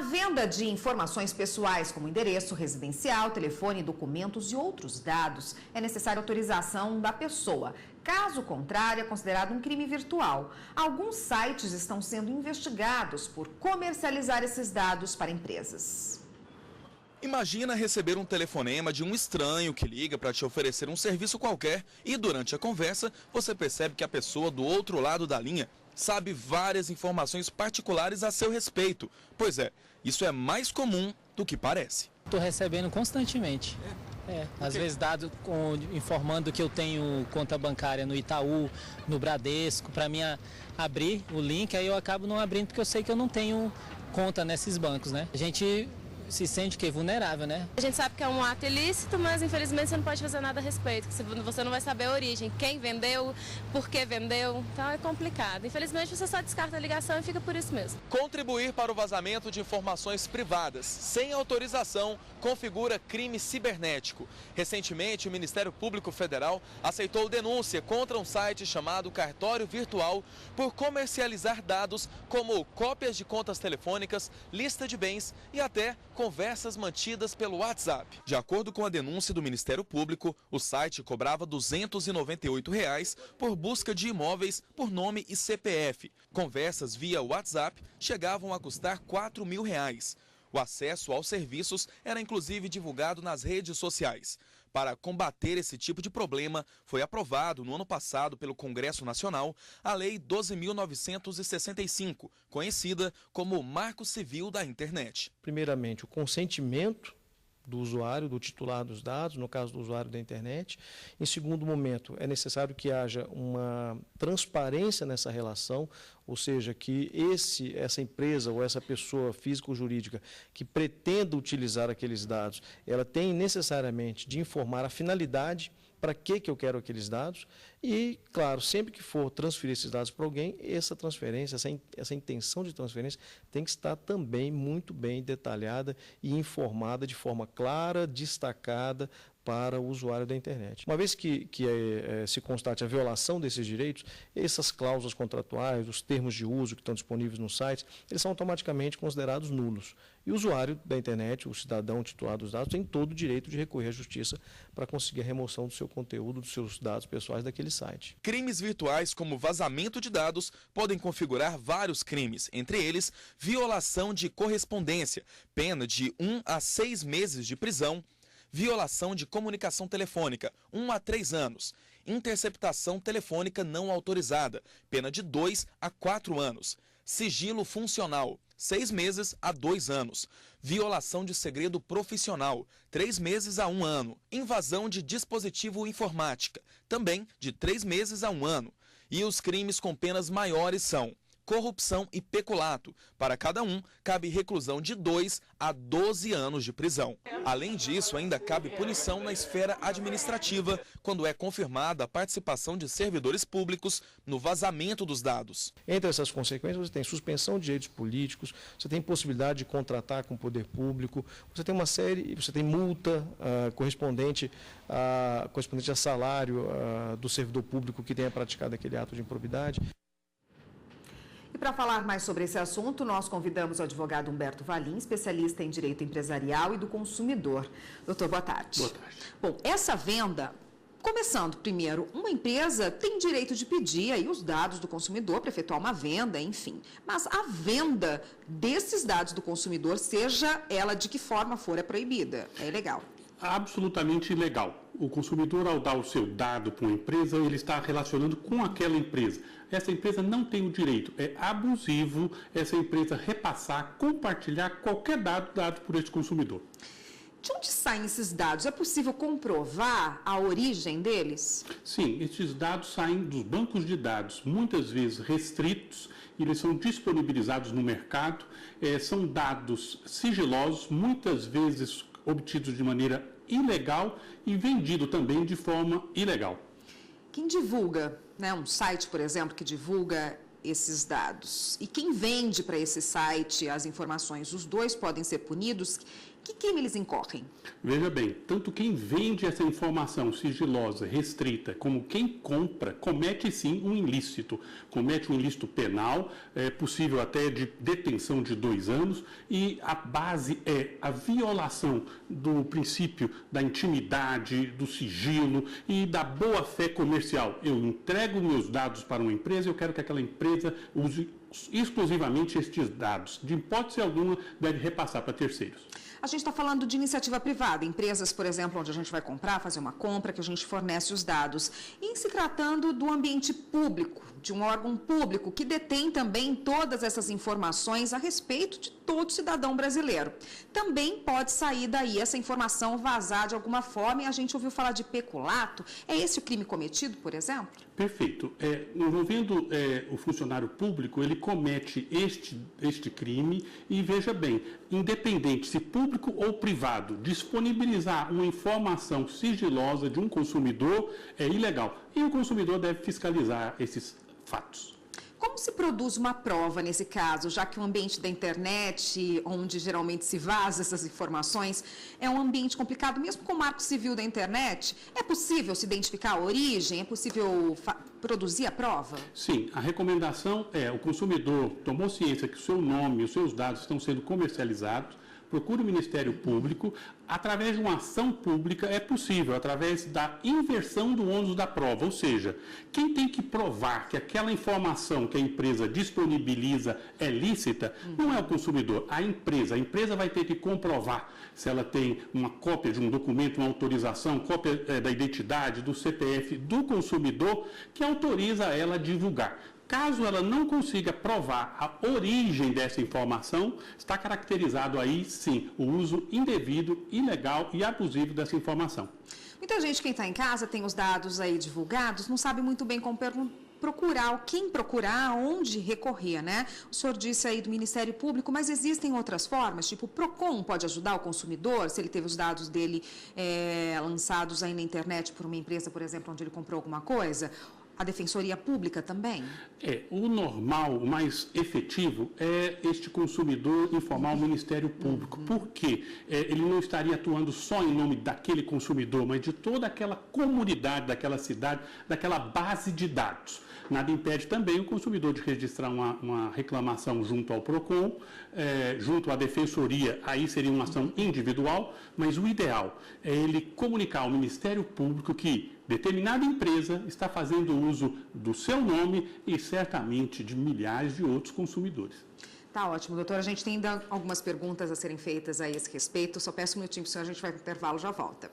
venda de informações pessoais, como endereço residencial, telefone, documentos e outros dados, é necessária autorização da pessoa. Caso contrário, é considerado um crime virtual. Alguns sites estão sendo investigados por comercializar esses dados para empresas. Imagina receber um telefonema de um estranho que liga para te oferecer um serviço qualquer e durante a conversa você percebe que a pessoa do outro lado da linha sabe várias informações particulares a seu respeito. Pois é, isso é mais comum do que parece. Estou recebendo constantemente. Às vezes informando que eu tenho conta bancária no Itaú, no Bradesco, para mim abrir o link, aí eu acabo não abrindo porque eu sei que eu não tenho conta nesses bancos, né? A gente se sente que é vulnerável, né? A gente sabe que é um ato ilícito, mas infelizmente você não pode fazer nada a respeito. Você não vai saber a origem, quem vendeu, por que vendeu, então é complicado. Infelizmente você só descarta a ligação e fica por isso mesmo. Contribuir para o vazamento de informações privadas sem autorização configura crime cibernético. Recentemente, o Ministério Público Federal aceitou denúncia contra um site chamado Cartório Virtual por comercializar dados como cópias de contas telefônicas, lista de bens e até conversas mantidas pelo WhatsApp. De acordo com a denúncia do Ministério Público, o site cobrava R$ 298 por busca de imóveis por nome e CPF. Conversas via WhatsApp chegavam a custar R$ 4.000. O acesso aos serviços era inclusive divulgado nas redes sociais. Para combater esse tipo de problema, foi aprovado no ano passado pelo Congresso Nacional a Lei 12.965, conhecida como Marco Civil da Internet. Primeiramente, o consentimento do usuário, do titular dos dados, no caso do usuário da internet. Em segundo momento, é necessário que haja uma transparência nessa relação, ou seja, que essa empresa ou essa pessoa física ou jurídica que pretenda utilizar aqueles dados, ela tem necessariamente de informar a finalidade, para que eu quero aqueles dados e, claro, sempre que for transferir esses dados para alguém, essa transferência, essa intenção de transferência tem que estar também muito bem detalhada e informada de forma clara, destacada para o usuário da internet. Uma vez que se constate a violação desses direitos, essas cláusulas contratuais, os termos de uso que estão disponíveis no site, eles são automaticamente considerados nulos. E o usuário da internet, o cidadão titular dos dados, tem todo o direito de recorrer à justiça para conseguir a remoção do seu conteúdo, dos seus dados pessoais daquele site. Crimes virtuais como vazamento de dados podem configurar vários crimes, entre eles violação de correspondência, pena de 1 a 6 meses de prisão, violação de comunicação telefônica, 1 a 3 anos. Interceptação telefônica não autorizada, pena de 2 a 4 anos. Sigilo funcional, 6 meses a 2 anos. Violação de segredo profissional, 3 meses a 1 ano. Invasão de dispositivo informática, também de 3 meses a 1 ano. E os crimes com penas maiores são corrupção e peculato. Para cada um, cabe reclusão de 2 a 12 anos de prisão. Além disso, ainda cabe punição na esfera administrativa, quando é confirmada a participação de servidores públicos no vazamento dos dados. Entre essas consequências, você tem suspensão de direitos políticos, você tem possibilidade de contratar com o poder público, você tem você tem multa correspondente a salário do servidor público que tenha praticado aquele ato de improbidade. E para falar mais sobre esse assunto, nós convidamos o advogado Humberto Valim, especialista em direito empresarial e do consumidor. Doutor, boa tarde. Boa tarde. Bom, essa venda, começando primeiro, uma empresa tem direito de pedir aí os dados do consumidor para efetuar uma venda, enfim. Mas a venda desses dados do consumidor, seja ela de que forma for, é proibida, é ilegal. Absolutamente ilegal. O consumidor, ao dar o seu dado para uma empresa, ele está relacionando com aquela empresa. Essa empresa não tem o direito, é abusivo essa empresa repassar, compartilhar qualquer dado dado por esse consumidor. De onde saem esses dados? É possível comprovar a origem deles? Sim, esses dados saem dos bancos de dados, muitas vezes restritos, eles são disponibilizados no mercado, são dados sigilosos, muitas vezes obtidos de maneira ilegal e vendido também de forma ilegal. Quem divulga, né, um site, por exemplo, que divulga esses dados? E quem vende para esse site as informações? Os dois podem ser punidos? Que crime eles incorrem? Veja bem, tanto quem vende essa informação sigilosa, restrita, como quem compra, comete sim um ilícito. Comete um ilícito penal, é possível até de detenção de 2 anos, e a base é a violação do princípio da intimidade, do sigilo e da boa-fé comercial. Eu entrego meus dados para uma empresa, eu quero que aquela empresa use exclusivamente estes dados. De hipótese alguma, deve repassar para terceiros. A gente está falando de iniciativa privada, empresas, por exemplo, onde a gente vai comprar, fazer uma compra, que a gente fornece os dados. E se tratando do ambiente público, de um órgão público que detém também todas essas informações a respeito de todo cidadão brasileiro. Também pode sair daí essa informação vazar de alguma forma, e a gente ouviu falar de peculato. É esse o crime cometido, por exemplo? Perfeito. Envolvendo o funcionário público, ele comete este crime e, veja bem, independente se público ou privado, disponibilizar uma informação sigilosa de um consumidor é ilegal. E o consumidor deve fiscalizar esses fatos. Como se produz uma prova nesse caso, já que o ambiente da internet, onde geralmente se vaza essas informações, é um ambiente complicado, mesmo com o marco civil da internet? É possível se identificar a origem? É possível produzir a prova? Sim, a recomendação é: o consumidor tomou ciência que o seu nome e os seus dados estão sendo comercializados, procure o Ministério Público. Através de uma ação pública é possível, através da inversão do ônus da prova, ou seja, quem tem que provar que aquela informação que a empresa disponibiliza é lícita, não é o consumidor, a empresa. A empresa vai ter que comprovar se ela tem uma cópia de um documento, uma autorização, cópia da identidade, do CPF do consumidor, que autoriza ela a divulgar. Caso ela não consiga provar a origem dessa informação, está caracterizado aí, sim, o uso indevido, ilegal e abusivo dessa informação. Muita gente, quem está em casa, tem os dados aí divulgados, não sabe muito bem como procurar, quem procurar, onde recorrer, né? O senhor disse aí do Ministério Público, mas existem outras formas, tipo o PROCON pode ajudar o consumidor, se ele teve os dados dele lançados aí na internet por uma empresa, por exemplo, onde ele comprou alguma coisa? A Defensoria Pública também? O normal, o mais efetivo, é este consumidor informar o Ministério Público. Por quê? Ele não estaria atuando só em nome daquele consumidor, mas de toda aquela comunidade, daquela cidade, daquela base de dados. Nada impede também o consumidor de registrar uma reclamação junto ao PROCON, junto à Defensoria, aí seria uma ação individual, mas o ideal é ele comunicar ao Ministério Público que determinada empresa está fazendo uso do seu nome e certamente de milhares de outros consumidores. Tá ótimo, doutor. A gente tem ainda algumas perguntas a serem feitas a esse respeito. Só peço um minutinho para o senhor, a gente vai para o intervalo, já volta.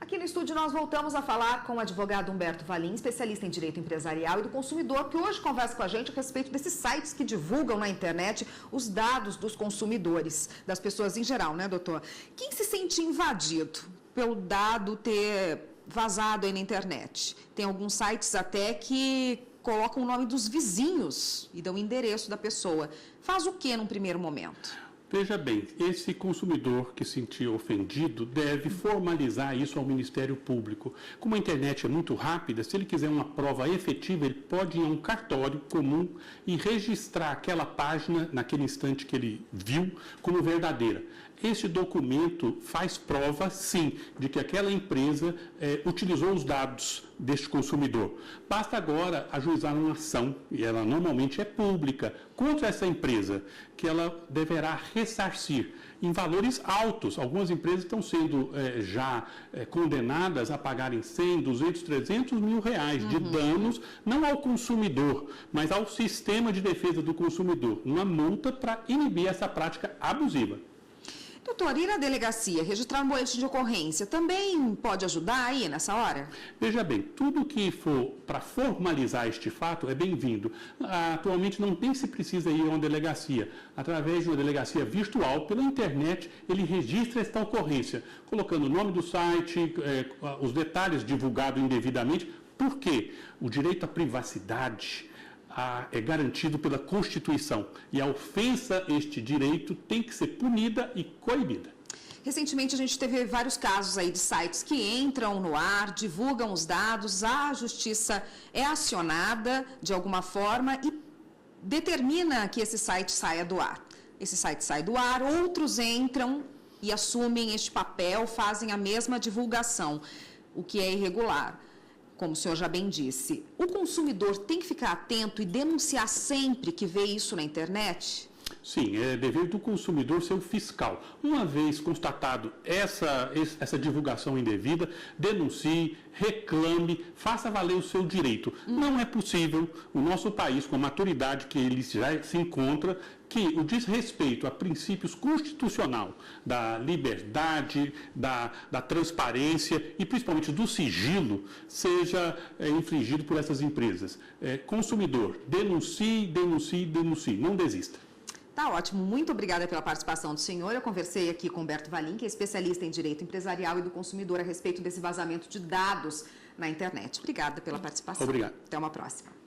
Aqui no estúdio nós voltamos a falar com o advogado Humberto Valim, especialista em direito empresarial e do consumidor, que hoje conversa com a gente a respeito desses sites que divulgam na internet os dados dos consumidores, das pessoas em geral, né, doutor? Quem se sente invadido pelo dado ter vazado aí na internet? Tem alguns sites até que colocam o nome dos vizinhos e dão o endereço da pessoa. Faz o que num primeiro momento? Veja bem, esse consumidor que se sentiu ofendido deve formalizar isso ao Ministério Público. Como a internet é muito rápida, se ele quiser uma prova efetiva, ele pode ir a um cartório comum e registrar aquela página, naquele instante que ele viu, como verdadeira. Este documento faz prova, sim, de que aquela empresa utilizou os dados deste consumidor. Basta agora ajuizar uma ação, e ela normalmente é pública, contra essa empresa, que ela deverá ressarcir em valores altos. Algumas empresas estão sendo condenadas a pagarem 100, 200, 300 mil reais de danos, não ao consumidor, mas ao sistema de defesa do consumidor. Uma multa para inibir essa prática abusiva. Doutor, ir à delegacia, registrar um boletim de ocorrência, também pode ajudar aí nessa hora? Veja bem, tudo que for para formalizar este fato é bem-vindo. Atualmente não se precisa ir a uma delegacia. Através de uma delegacia virtual, pela internet, ele registra esta ocorrência, colocando o nome do site, os detalhes divulgados indevidamente. Por quê? O direito à privacidade é garantido pela Constituição e a ofensa a este direito tem que ser punida e coibida. Recentemente a gente teve vários casos aí de sites que entram no ar, divulgam os dados, a justiça é acionada de alguma forma e determina que esse site saia do ar. Esse site sai do ar, outros entram e assumem este papel, fazem a mesma divulgação, o que é irregular, como o senhor já bem disse. O consumidor tem que ficar atento e denunciar sempre que vê isso na internet? Sim, é dever do consumidor ser o fiscal. Uma vez constatado essa divulgação indevida, denuncie, reclame, faça valer o seu direito. Não é possível o nosso país, com a maturidade que ele já se encontra, que o desrespeito a princípios constitucional da liberdade, da transparência e principalmente do sigilo seja infringido por essas empresas. Consumidor, denuncie, denuncie, denuncie. Não desista. Tá ótimo, muito obrigada pela participação do senhor. Eu conversei aqui com Humberto Valim, que é especialista em direito empresarial e do consumidor a respeito desse vazamento de dados na internet. Obrigada pela participação. Obrigado. Até uma próxima.